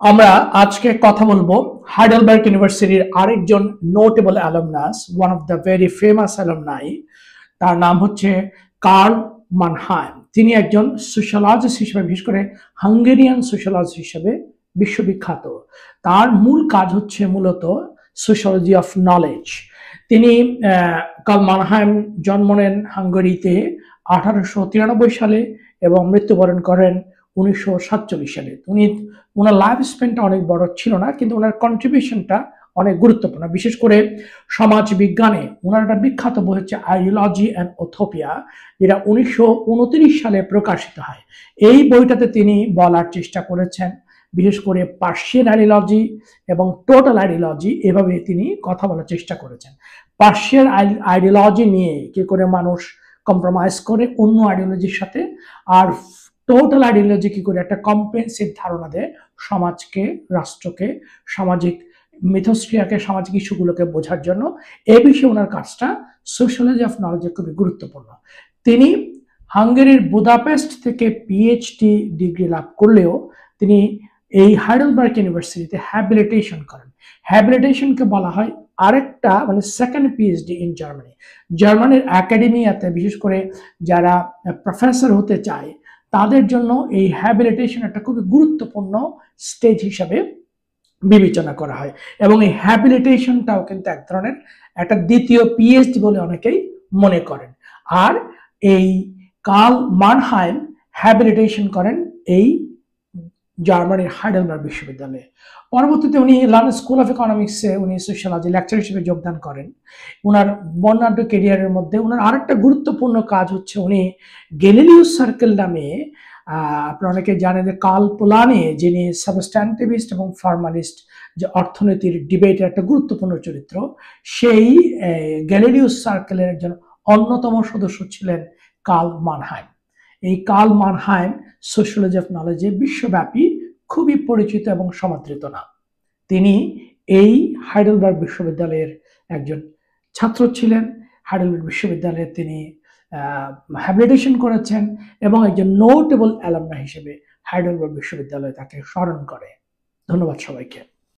আমরা আজকে কথা বলবো হাইডেলবার্গ ইউনিভার্সিটির আরেকজন notable অ্যালামনাস, one of the very famous alumni. তার নাম হচ্ছে কার্ল মানহাইম। তিনি একজন সোশ্যালজিস্ট হিসেবে, বিশেষ করে হাঙ্গেরিয়ান সোশ্যালজিস্ট হিসেবে বিশ্ববিখ্যাত। তার মূল কাজ হচ্ছে মূলত সোশ্যালজি অফ নলেজ। তিনি কার্ল মানহাইম জন্ম নেন হাঙ্গেরিতে 1893 সালে এবং মৃত্যুবরণ করেন 1947 সালে। ওনার লাইফ স্প্যানটা অনেক বড় ছিল না, কিন্তু ওনার কন্ট্রিবিউশনটা অনেক গুরুত্বপূর্ণ। বিশেষ করে সমাজ বিজ্ঞানে ওনার একটা বিখ্যাত বই হচ্ছে আইডিওলজি অ্যান্ড ওথোপিয়া, যেটা 1929 সালে প্রকাশিত হয়। এই বইটাতে তিনি বলার চেষ্টা করেছেন বিশেষ করে পার্সিয়ান আইডিওলজি এবং টোটাল আইডিওলজি, এভাবে তিনি কথা বলার চেষ্টা করেছেন। পার্সিয়ান আইডিওলজি নিয়ে কি করে মানুষ কম্প্রোমাইজ করে অন্য আইডিওলজির সাথে, আর টোটাল আইডিওলজি কি করে একটা কম্প্রেহেনসিভ ধারণা দেয় সমাজকে, রাষ্ট্রকে, সামাজিক মিথস্ক্রিয়াকে, সামাজিক ইস্যুগুলোকে বোঝার জন্য। এই বিষয়ে ওনার কাজটা সোশ্যালজি অফ নলেজে খুবই গুরুত্বপূর্ণ। তিনি হাঙ্গেরির বুদাপেস্ট থেকে পিএইচডি ডিগ্রি লাভ করলেও তিনি এই হাইডেলবার্গ ইউনিভার্সিটিতে হ্যাবিলিটেশন করেন। হ্যাবিলিটেশনকে বলা হয় আরেকটা মানে সেকেন্ড পিএইচডি ইন জার্মানি। জার্মানির একাডেমিয়াতে বিশেষ করে যারা প্রফেসর হতে চায় তাদের জন্য এই হ্যাবিলিটেশন একটা খুবই গুরুত্বপূর্ণ স্টেজ হিসাবে বিবেচনা করা হয়, এবং এই হ্যাবিলিটেশনটাও কিন্তু এক ধরনের একটা দ্বিতীয় পিএইচডি বলে অনেকেই মনে করেন। আর এই কার্ল মানহাইম হ্যাবিলিটেশন করেন এই জার্মানির হাইডেলবার্গ বিশ্ববিদ্যালয়ে। পরবর্তীতে উনি লন্ডন স্কুল অফ ইকোনমিক্সে উনি সোশ্যালজি লেকচার হিসেবে যোগদান করেন। ওনার বর্ণাঢ্য কেরিয়ারের মধ্যে ওনার আরেকটা গুরুত্বপূর্ণ কাজ হচ্ছে উনি গ্যালিলিও সার্কেল নামে, আপনারা অনেকে জানেন যে কার্ল পোলানে, যিনি সাবস্ট্যান্টিভিস্ট এবং ফর্মালিস্ট, যে অর্থনীতির ডিবেটের একটা গুরুত্বপূর্ণ চরিত্র, সেই গ্যালিলিও সার্কেলের একজন অন্যতম সদস্য ছিলেন কার্ল মানহাইম। এই কার্ল মানহাইম সোশ্যালজি অফ নলেজে বিশ্বব্যাপী খুবই পরিচিত এবং সমাদৃত নাম। তিনি এই হাইডেলবার্গ বিশ্ববিদ্যালয়ের একজন ছাত্র ছিলেন। হাইডেলবার্গ বিশ্ববিদ্যালয়ে তিনি হ্যাবিলিটেশন করেছেন এবং একজন নোটেবল অ্যালামনা হিসেবে হাইডেলবার্গ বিশ্ববিদ্যালয় তাকে স্মরণ করে। ধন্যবাদ সবাইকে।